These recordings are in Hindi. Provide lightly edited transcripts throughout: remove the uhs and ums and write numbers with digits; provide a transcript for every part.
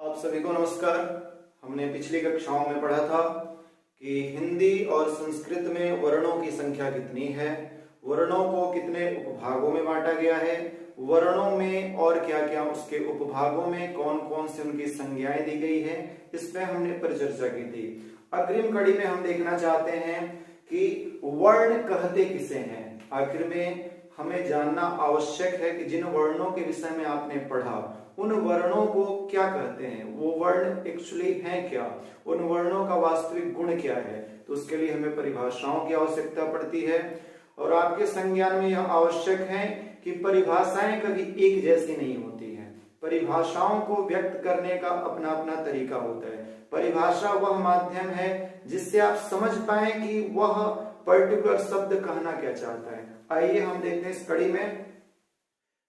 आप सभी को नमस्कार। हमने पिछली कक्षाओं में पढ़ा था कि हिंदी और संस्कृत में वर्णों की संख्या कितनी है, वर्णों को कितने उपभागों में बांटा गया है, वर्णों में और क्या क्या उसके उपभागों में कौन कौन से उनकी संज्ञाएं दी गई है, इस पे हमने परिचर्चा की थी। अग्रिम कड़ी में हम देखना चाहते हैं कि वर्ण कहते किसे हैं। आखिर में हमें जानना आवश्यक है कि जिन वर्णों के विषय में आपने पढ़ा उन वर्णों को क्या कहते हैं, वो वर्ण एक्चुअली हैं क्या, उन वर्णों का वास्तविक गुण क्या है। तो उसके लिए हमें परिभाषाओं की आवश्यकता पड़ती है और आपके संज्ञान में यह आवश्यक है कि परिभाषाएं कभी एक जैसी नहीं होती हैं। परिभाषाओं को व्यक्त करने का अपना अपना तरीका होता है। परिभाषा वह माध्यम है जिससे आप समझ पाए कि वह पर्टिकुलर शब्द कहना क्या चाहता है। आइए हम देखते हैं इस कड़ी में।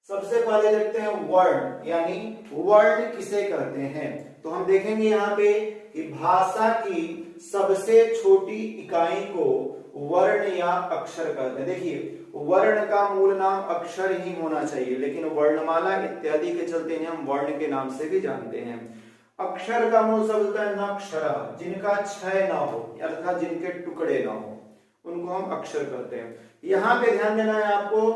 सबसे पहले देखते हैं वर्ण, यानी वर्ण किसे कहते हैं। तो हम देखेंगे यहाँ पे कि भाषा की सबसे छोटी इकाई को वर्ण या अक्षर कहते हैं। देखिए, वर्ण का मूल नाम अक्षर ही होना चाहिए, लेकिन वर्णमाला इत्यादि के चलते हम वर्ण के नाम से भी जानते हैं। अक्षर का मूल शब्द होता है नक्षर, जिनका क्षय ना हो अर्थात जिनके टुकड़े ना हो, उनको हम अक्षर कहते हैं। यहाँ पे ध्यान देना है आपको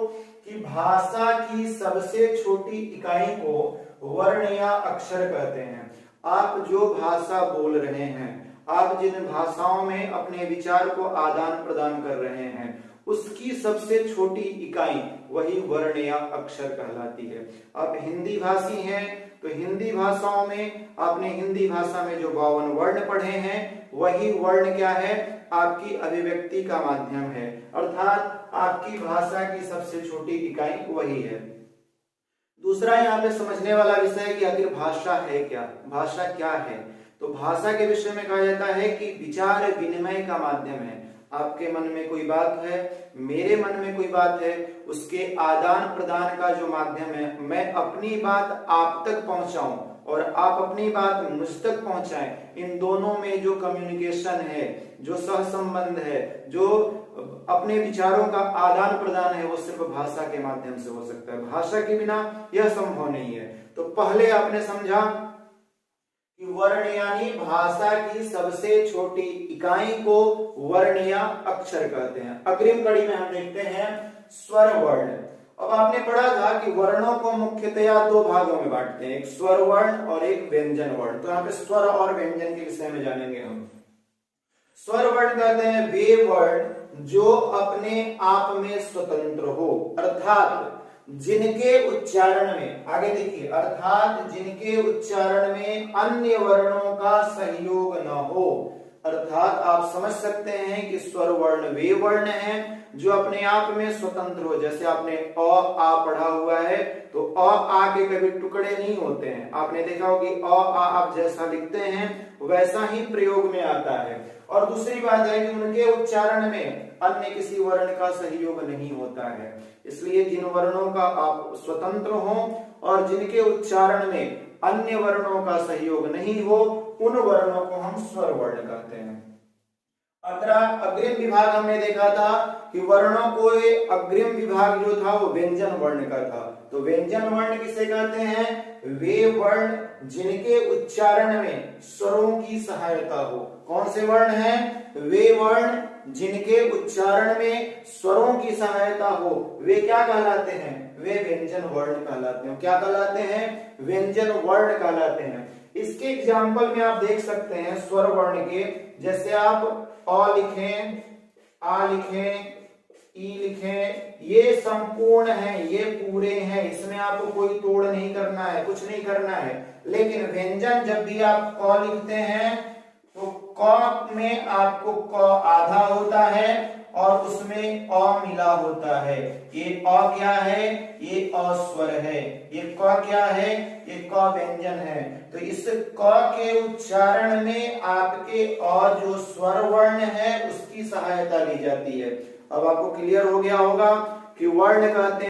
कि भाषा की सबसे छोटी इकाई को वर्ण या अक्षर कहते हैं। आप जो भाषा बोल रहे हैं, आप जिन भाषाओं में अपने विचार को आदान प्रदान कर रहे हैं, उसकी सबसे छोटी इकाई वही वर्ण या अक्षर कहलाती है। आप हिंदी भाषी हैं तो हिंदी भाषाओं में आपने हिंदी भाषा में जो 52 वर्ण पढ़े हैं, वही वर्ण क्या है, आपकी अभिव्यक्ति का माध्यम है, अर्थात आपकी भाषा की सबसे छोटी इकाई वही है। दूसरा यहाँ पे समझने वाला विषय है कि आखिर भाषा है क्या, भाषा क्या है। तो भाषा के विषय में कहा जाता है कि विचार विनिमय का माध्यम है। आपके मन में कोई बात है, मेरे मन में कोई बात है, उसके आदान प्रदान का जो माध्यम है, मैं अपनी बात आप तक पहुंचाऊं और आप अपनी बात मुझ तक पहुंचाएं। इन दोनों में जो कम्युनिकेशन है, जो सहसंबंध है, जो अपने विचारों का आदान प्रदान है, वो सिर्फ भाषा के माध्यम से हो सकता है। भाषा के बिना यह संभव नहीं है। तो पहले आपने समझा कि वर्ण यानी भाषा की सबसे छोटी इकाई को वर्ण या अक्षर कहते हैं। अग्रिम कड़ी में हम देखते हैं स्वर वर्ण। अब आपने पढ़ा था कि वर्णों को मुख्यतया दो भागों में बांटते हैं, एक स्वर वर्ण और एक व्यंजन वर्ण। तो यहाँ पे स्वर और व्यंजन के विषय में जानेंगे हम। स्वर वर्ण कहते हैं वे वर्ण जो अपने आप में स्वतंत्र हो, अर्थात जिनके उच्चारण में, आगे देखिए, अर्थात जिनके उच्चारण में अन्य वर्णों का सहयोग न हो। अर्थात आप समझ सकते हैं कि स्वर वर्ण वे वर्ण हैं जो अपने आप में स्वतंत्र हो। जैसे आपने अ आ पढ़ा हुआ है, तो अ आ के कभी टुकड़े नहीं होते हैं। आपने देखा होगा कि अ आ आप जैसा लिखते हैं वैसा ही प्रयोग में आता है। और दूसरी बात है कि उनके उच्चारण में अन्य किसी वर्ण का सहयोग नहीं होता है। इसलिए जिन वर्णों का आप स्वतंत्र हो और जिनके उच्चारण में अन्य वर्णों का सहयोग नहीं हो, उन वर्णों को हम स्वर वर्ण कहते हैं। अग्रिम विभाग हमने देखा था कि वर्णों को अग्रिम विभाग जो था वो व्यंजन वर्ण का था। तो व्यंजन वर्ण किसे कहते हैं, वे वर्ण जिनके उच्चारण में स्वरों की सहायता हो। कौन से वर्ण हैं, वे वर्ण जिनके उच्चारण में स्वरों की सहायता हो, वे क्या कहलाते हैं, वे व्यंजन वर्ण कहलाते हैं। क्या कहलाते हैं, व्यंजन वर्ण कहलाते हैं। इसके एग्जाम्पल में आप देख सकते हैं स्वर वर्ण के, जैसे आप अ लिखें, आ लिखें, ई लिखें, ये संपूर्ण है, ये पूरे हैं, इसमें आपको कोई तोड़ नहीं करना है, कुछ नहीं करना है। लेकिन व्यंजन जब भी आप क लिखते हैं तो क में आपको क आधा होता है और उसमें अ मिला होता है। ये अ क्या है, ये अस्वर है। ये क क्या है, ये क व्यंजन है। तो इस क के उच्चारण में आपके अ जो स्वर वर्ण है उसकी सहायता ली जाती है। अब आपको क्लियर हो गया होगा कि वर्ण कहते हैं